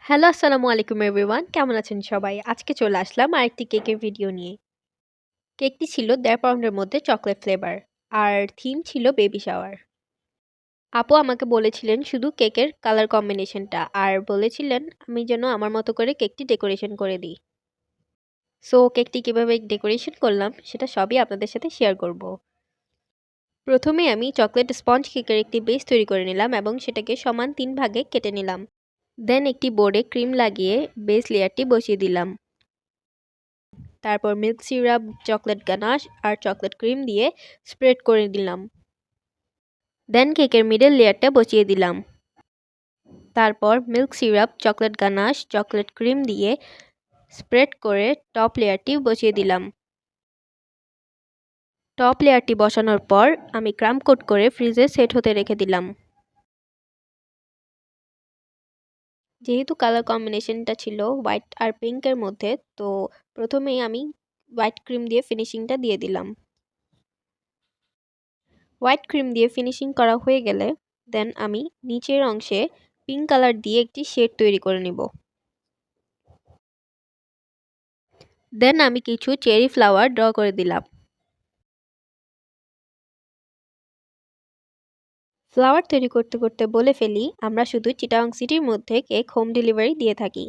Hello, আসসালামু আলাইকুম everyone. কেমন আছেন সবাই? আজকে চলে আসলাম আরেকটি কেকের ভিডিও নিয়ে। কেকটি ছিল ১.৫ পাউন্ডের মধ্যে চকোলেট ফ্লেভার আর থিম ছিল বেবি শাওয়ার। আপু আমাকে বলেছিলেন শুধু কেকের কালার কম্বিনেশনটা আর বলেছিলেন আমি যেন আমার মতো করে কেকটি ডেকোরেশন করে দিই। সো কেকটি কিভাবে ডেকোরেশন করলাম সেটা সবই আপনাদের সাথে শেয়ার করব। প্রথমে আমি চকলেট স্পঞ্জ কেকের একটি বেস তৈরি করে নিলাম এবং সেটাকে সমান ৩ ভাগে কেটে নিলাম। দেন একটি বোর্ডে ক্রিম লাগিয়ে বেস লেয়ারটি বসিয়ে দিলাম। তারপর মিল্ক সিরাপ, চকলেট গানাশ আর চকলেট ক্রিম দিয়ে স্প্রেড করে দিলাম। দেন কেকের মিডল লেয়ারটা বসিয়ে দিলাম। তারপর milk syrup, chocolate ganache, chocolate cream দিয়ে স্প্রেড করে টপ লেয়ারটি বসিয়ে দিলাম। টপ লেয়ারটি বসানোর পর আমি ক্রাম কোট করে ফ্রিজে সেট হতে রেখে দিলাম। যেহেতু কালার কম্বিনেশনটা ছিল হোয়াইট আর পিঙ্কের মধ্যে, তো প্রথমেই আমি হোয়াইট ক্রিম দিয়ে ফিনিশিংটা দিয়ে দিলাম। হোয়াইট ক্রিম দিয়ে ফিনিশিং করা হয়ে গেলে দেন আমি নিচের অংশে পিঙ্ক কালার দিয়ে একটি শেড তৈরি করে নিব। দেন আমি কিছু চেরি ফ্লাওয়ার ড্র করে দিলাম। ফ্লাওয়ার তৈরি করতে করতে বলে ফেলি, আমরা শুধু চিটাগং সিটির মধ্যে কেক হোম ডেলিভারি দিয়ে থাকি।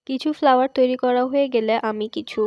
কিছু ফ্লাওয়ার তৈরি করা হয়ে গেলে আমি কিছু